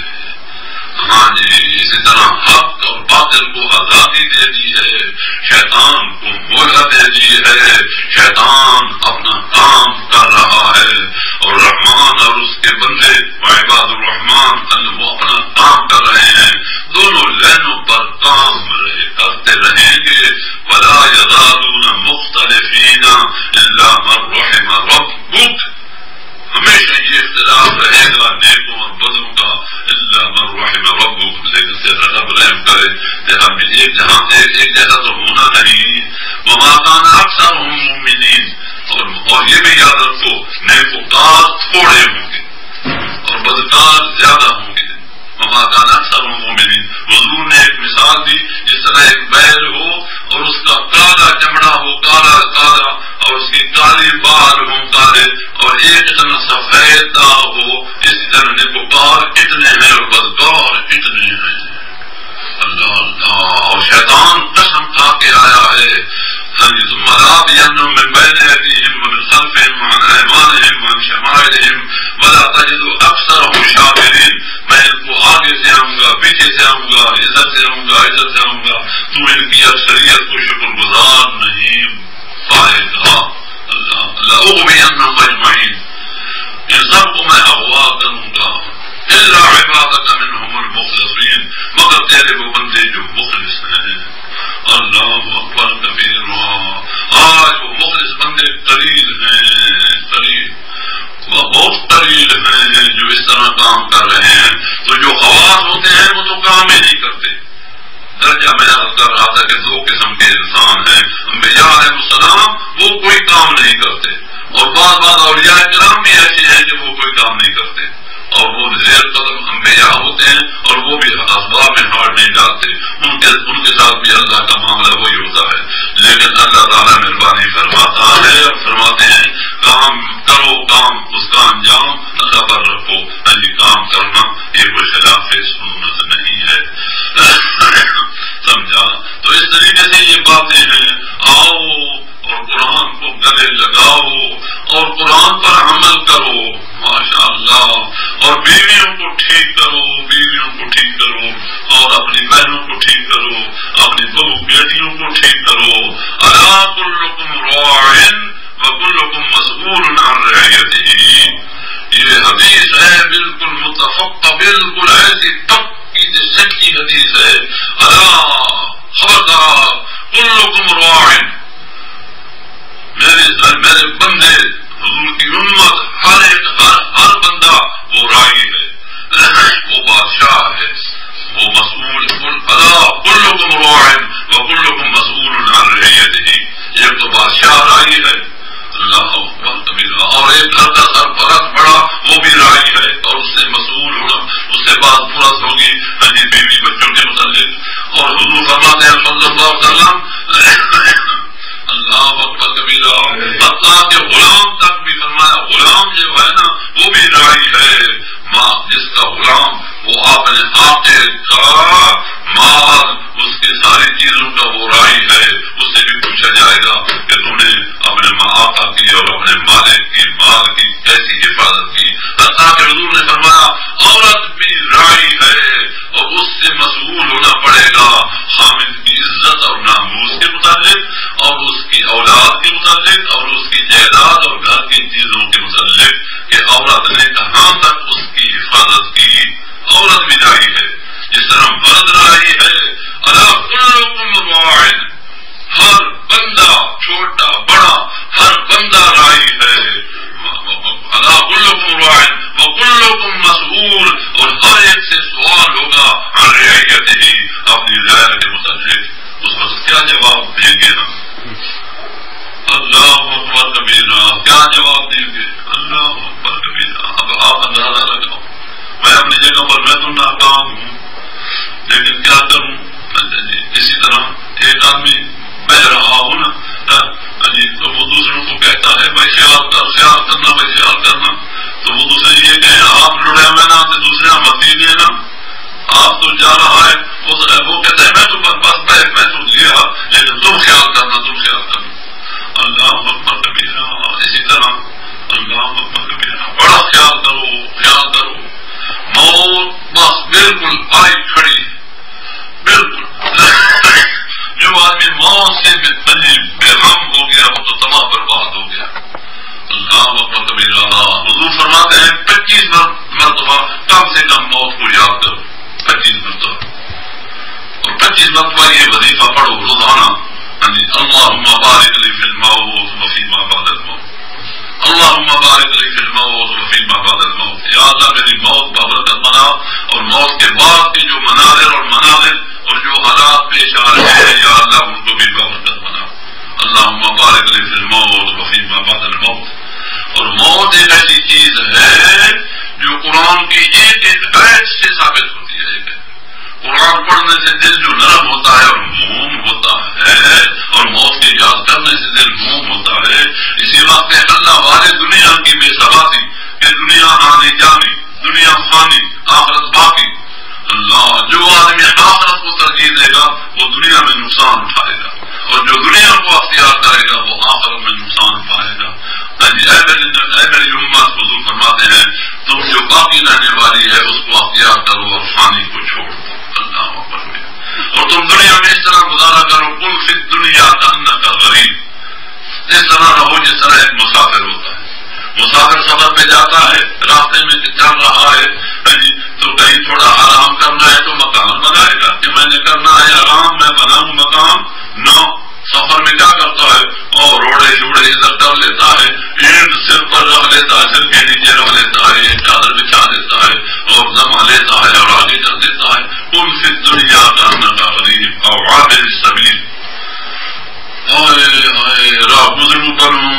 ہاں جی، اسی طرح حق اور باطل کو آزادی دے دی ہے، شیطان کو مہلت دے دی ہے. شیطان اپنا کام کر رہا ہے اور رحمان اور اس کے بندے عباد الرحمان وہ اپنا کام کر رہے ہیں. دونوں لینوں پر کام کرتے رہیں گے. ولا یزالون مختلفین الا من رحم ربک، ہمیشہ یہ اختلاف رہے گا نیکوں اور بدوں کا. الا من رحم ربک، لیکن تیرا رب رحم کرے. تیرا بھی ایک جیسا تو ہونا نہیں. وما کان اکثرهم مؤمنین، اور یہ بھی یاد رکھو نیکوکار تھوڑے ہوں گے اور بدکار زیادہ ہوں گے. وما کان اکثرهم مؤمنین، حضور نے ایک مثال دی، جس طرح ایک بیل ہو اور اس کا کالا چمڑا ہو، کالا کالا، اور اس کی کالی بال ہوں کالے، اور ایک اتنا سفید داغ ہو. اسی طرح نیکوکار اتنے ہیں اور بدکار اتنے ہیں. اللہ اللہ. اور شیطان قسم کھا کے آیا ہے، ثم لآتينهم من بين أيديهم ومن خلفهم وعن أيمانهم وعن شمائلهم ولا تجد أكثرهم شاكرين. میں ان کو آگے سے آؤں گا، پیچھے سے آؤں گا، ادھر سے آؤں گا، ادھر سے آؤں گا، تو ان کی اکثریت کو شکر گزار نہیں پائے گا. لأغوينهم أجمعين، ان سب کو میں اغوا کروں گا. إلا عبادك منهم المخلصين، مگر تیرے وہ بندے جو مخلص ہیں. اللہ اکبر کبیرا. آج وہ مخلص بندے قلیل ہیں، قلیل، وہ بہت قلیل ہیں جو اس طرح کام کر رہے ہیں. تو جو خواص ہوتے ہیں وہ تو کام ہی نہیں کرتے. درجہ میں عرض کر رہا تھا کہ دو قسم کے انسان ہیں. انبیاء علیہ السلام وہ کوئی کام نہیں کرتے، اور بعض اولیاء کرام بھی ایسے ہیں کہ وہ کوئی کام نہیں کرتے، اور وہ زیر قدم انبیاء ہوتے ہیں اور وہ بھی اسباب میں ہاتھ نہیں ڈالتے. ان کے ساتھ بھی اللہ کا معاملہ وہی ہوتا ہے. لیکن اللہ تعالیٰ مہربانی فرماتا ہے اور فرماتے ہیں کام کرو، کام اس کا انجام اللہ پر رکھو. کام کرنا یہ کوئی خلاف سنت نہیں ہے. سمجھا؟ تو اس طریقے سے یہ باتیں ہیں. آؤ اور قرآن کو گلے لگاؤ اور قرآن پر عمل کرو. ماشاء اللہ. اور بیویوں کو ٹھیک کرو، بیویوں کو ٹھیک کرو، اور اپنی بہنوں کو ٹھیک کرو، اپنی بہو بیٹیوں کو ٹھیک کرو. الا کلکم راع وکلکم مسئول عن رعیتہ. یہ حدیث ہے بالکل متفق، بالکل ایسی تب کی سچی حدیث ہے. الا خبردار، کلکم راع، میرے بندے، حضور کی امت، ہر بندہ وہ راعی ہے، وہ بادشاہ ہے، وہ مسئول. کلکم راع وکلکم مسئول عن رعیتہ. ایک تو بادشاہ راعی ہے، اللہ اکبر کبیرا. اور ایک گھر کا سرپرست بڑا وہ بھی راعی ہے، اور اس سے مسئول ہونا. اس سے بات فرض ہوگی بیوی بچوں کے متعلق. اور حضور فرماتے ہیں صلی اللہ علیہ وسلم، اللہ اکبر کبیرا، حتیٰ کہ غلام تک بھی فرمایا غلام جو ہے نا وہ بھی راعی ہے. ماں جس کا غلام وہ اپنے آقے کا مال، اس کی ساری چیزوں کا وہ راعی ہے. اس سے بھی پوچھا جائے گا کہ تم نے اپنے آقا کی اور اپنے مالک کی مال کی کیسی حفاظت کی. حتیٰ کہ حضور نے فرمایا عورت بھی راعی ہے اور اس سے مسئول ہونا پڑے گا خامد کی عزت اور ناموس کے متعلق، اور اس کی اولاد کے متعلق، اور اس کی جائیداد اور گھر کی چیزوں کے متعلق کہ عورت نے کہاں تک اس کی حفاظت کی. عورت بھی راعی ہے جس طرح مرد راعی ہے. الا کلکم راع، ہر بندہ چھوٹا بڑا ہر بندہ راعی ہے. الا کلکم راع وکلکم مسئول، اور ہر ایک سے سوال ہوگا عن رعیتہ، اپنی رعیت کے متعلق. اس وقت کیا جواب دیں گے ہم؟ اللہ اکبر کبیرا. کیا جواب دیں گے؟ اللہ اکبر کبیرا. اب آپ اندازہ لگاؤ. میں اپنی جگہ پر میں تو ناکام ہوں، لیکن کیا کروں؟ اسی طرح ایک آدمی بہ رہا ہوں نا تو وہ دوسروں کو کہتا ہے بھائی خیال کر، خیال کرنا، بھائی خیال کرنا. تو وہ دوسرے یہ کہیں آپ لڑے ہوئے نا تو دوسرے مسیح نا آپ تو جا رہا ہے وہ کہتے ہیں میں تو بس میں تو لیا لیکن تم خیال کرنا اللہ اکبر کبیرہ. اسی طرح اللہ اکبر کبیرہ بڑا خیال کرو موت بس بالکل آئی کھڑی بالکل. جو آدمی موت سے بے غم ہو گیا وہ تو تباہ برباد ہو گیا. اللہ اکبر کبیرہ. حضور فرماتے ہیں 25 مرتبہ کم سے کم موت کو یاد کرو. 25 مرتبہ اور 25 مرتبہ یہ وظیفہ پڑھو روزانہ. اللہم بارک لی فی الموت وفی ما بعد الموت. اللہم بارک لی فی الموت وفی ما بعد الموت. یا اللہ میری موت بابرکت بنا اور موت کے بعد کے جو مناظر اور جو حالات پیش آ رہے ہیں یا اللہ ان کو بھی بابرکت بنا. اللہم بارک لی فی الموت وفی ما بعد الموت. اور موت ایک ایسی چیز ہے جو قرآن کی ایک ایک آیت سے ثابت ہوتی ہے. قرآن پڑھنے سے دل جو نرم ہوتا ہے اور موم ہوتا ہے اور موت کی یاد کرنے سے دل موم ہوتا ہے. اسی وقت اللہ والے دنیا کی بے ثباتی کہ دنیا آنی جانی دنیا فانی آخرت باقی. اللہ جو آدمی آخرت کو ترجیح دے گا وہ دنیا میں نقصان اٹھائے گا اور جو دنیا کو اختیار کرے گا وہ آخرت میں نقصان اٹھائے گا. اے میری امت حضور فرماتے ہیں تم جو باقی رہنے والی ہے اس کو اختیار کرو اور فانی کو چھوڑ دو. اللہ اکبر. اور تم دنیا میں اس طرح گزارا کرو کل فی الدنیا کانک غریب. اس طرح رہو جس طرح ایک مسافر ہوتا ہے. مسافر سفر پہ جاتا ہے راستے میں چل رہا ہے تو کہیں تھوڑا آرام کرنا ہے تو مکان بنائے گا کہ میں نے کرنا ہے آرام میں بناؤں مکان. نو سفر میں کیا کرتا ہے اور روڑے جوڑے ادھر کر لیتا ہے اینٹ سر پر رکھ لیتا ہے سر کے نیچے رکھ لیتا ہے ایک چادر بچھا دیتا ہے اور جمع لیتا ہے اور آگے چل دیتا ہے. کل فی الدنیا کانک غریب او عابر السبیل. راہ گزرو کروں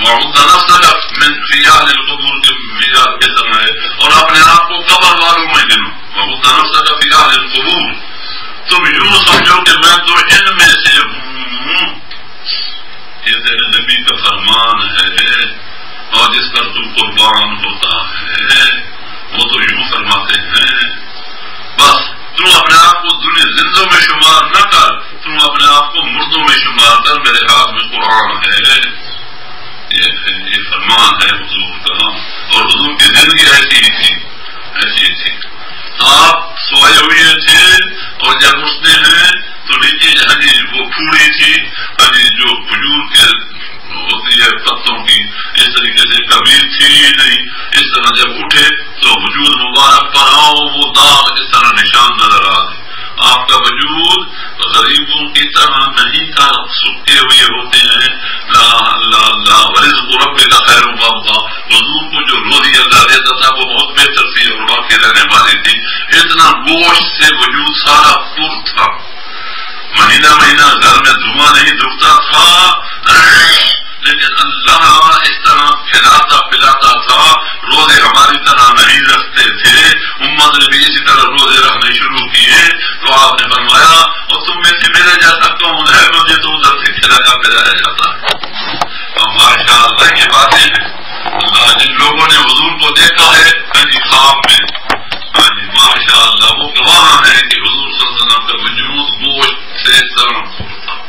وعد نفسک من فیال القبور کے فیال کے سمے اور اپنے آپ کو قبر والوں میں گنو. وعد نفسک فیال القبور. تم یوں سمجھو کہ میں تو ان میں سے ہوں. یہ تیرے نبی کا فرمان ہے اور جس پر تو قربان ہوتا ہے وہ تو یوں فرماتے ہیں. بس تم اپنے آپ کو دنیا زندوں میں شمار نہ کر تم اپنے آپ کو مردوں میں شمار کر. میرے ہاتھ میں قرآن ہے یہ فرمان ہے حضور کا. اور حضور کی زندگی ایسی ہی تھی. آپ سوئے ہوئے تھے اور جب اٹھتے ہیں تو نیچے وہ پھوڑی تھی جو کھجور کے ہوتی ہے پتوں کی اس طریقے سے کبھی تھی نہیں. اس طرح جب اٹھے تو وجود مبارک پر آؤ وہ داغ اس طرح نشان نظر آ گئے. آپ کا وجود غریبوں کی طرح نہیں تھا سکے ہوئے ہوتے ہیں. لا ورزق ربک خیر وابقا. حضور کو جو روزی اللہ دیتا تھا وہ بہت بہتر تھی اور باقی رہنے والی تھی. اتنا گوشت سے وجود سارا پر تھا. مہینہ گھر میں دھواں نہیں دکھتا تھا لیکن اللہ اس طرح کھلاتا پلاتا تھا. روزے ہماری طرح نہیں رکھتے تھے. امت نے بھی اسی طرح روزے رکھنے شروع کیے تو آپ نے فرمایا اور تم میں سے میرے جیسا کون ہے مجھے تو ادھر سے کھلایا پلایا جاتا ہے. ماشاء اللہ یہ باتیں ہیں جن لوگوں نے حضور کو دیکھا ہے خواب میں ماشاء اللہ وہ گواہ ہے کہ حضور صلی اللہ علیہ وسلم کا وجود گوشت سے اس طرح ہوتا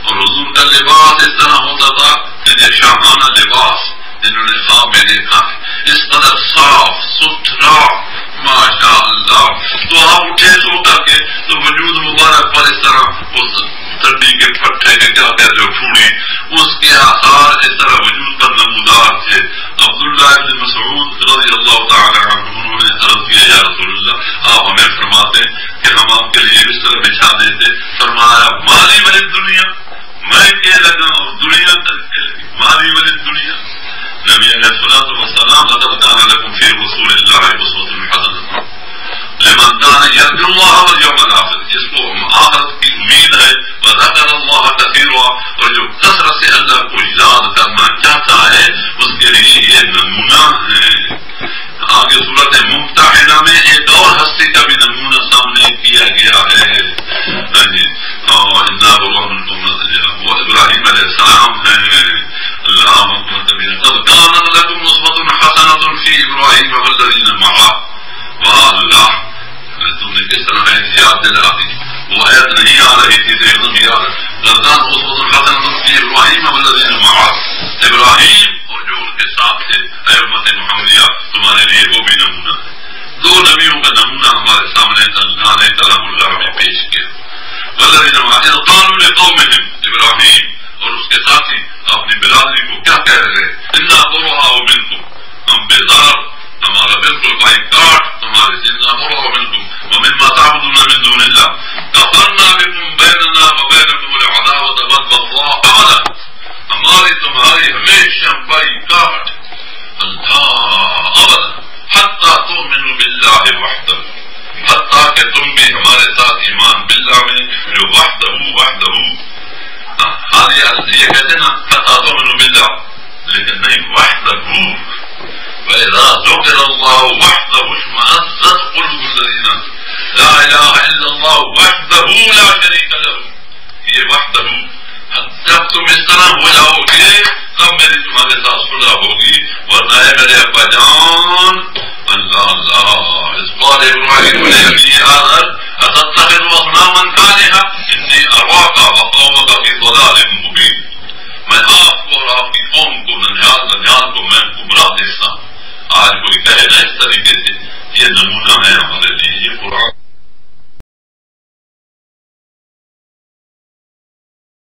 اور حضور کا لباس اس طرح ہوتا تھا کہ شاہانہ لباس جنہوں نے خواب میں دیکھا ہے اس قدر صاف ستھرا ماشاء اللہ. تو آپ اٹھے سو کر کے تو وجود مبارک پر اس طرح اس ٹھنڈی کے پٹھے کے کیا کہتے ہو پھوڑی اس کے آثار اس طرح وجود پر نمودار تھے. عبداللہ ابن مسعود رضی اللہ تعالی عنہ انہوں نے عرض کیا یا رسول اللہ آپ ہمیں فرماتے کہ ہم آپ کے لیے بستر بچھا دیتے. فرمایا مالی والی دنیا میں کے لگا اور دنیا تک کے لگی. مالی والی دنیا. نبی علیہ الصلوۃ والسلام لقد كان لكم في رسول الله اسوة حسنة لمن كان يرجو الله واليوم الآخر. جس کو آخرت کی امید ہے وذكر الله كثيرا اور جو کثرت سے اللہ کو یاد کرنا چاہتا ہے اس کے لیے یہ نمونہ ہے. آگے صورت ممتحنہ میں ایک اور ہستی کا بھی نمونہ سامنے کیا گیا ہے. وہ ابراہیم علیہ السلام ہے. قد كانت لكم أسوة حسنة في رہی تھی تو ایک دم یاد رمضان اس وقت ختم کی ابراہیم والذین معه، ابراہیم اور جو ان کے ساتھ تھے اے امت محمدیہ تمہارے لیے وہ بھی نمونہ ہے. دو نبیوں کا نمونہ ہمارے سامنے اللہ نے کلام اللہ میں پیش کیا. والذین معه قالوا لقومهم، ابراہیم اور اس کے ساتھی اپنی برادری کو کیا کہہ رہے ہیں؟ انا براء منکم، ہم بیزار، ہمارا بالکل بھائی کاٹ تمہارے انا براء منکم ومما تعبدون من دون اللہ کفرنا بکم بیننا وبینکم العداوۃ والبغضاء ابدا، ہماری تمہاری ہمیشہ بائی کاٹ اللہ ابدا حتی تؤمنوا باللہ وحدہ، حتیٰ کہ تم بھی ہمارے ساتھ ایمان باللہ میں جو وحدہ یہ کہتے نا حتیٰ تؤمنوا باللہ، لیکن نہیں وحدہ. فإذا ذكر الله وحده اشمئزت قلوب الذين لا إله إلا الله وحده لا شريك له. یہ وحدہ جب تم اس طرح ہو جاؤ گے تب میری تمہارے ساتھ صلح ہوگی، ورنہ ہے میرے ابا جان اللہ اللہ اس قال ابراہیم لأبيه آذر أتتخذ أصناما آلهة إني أراك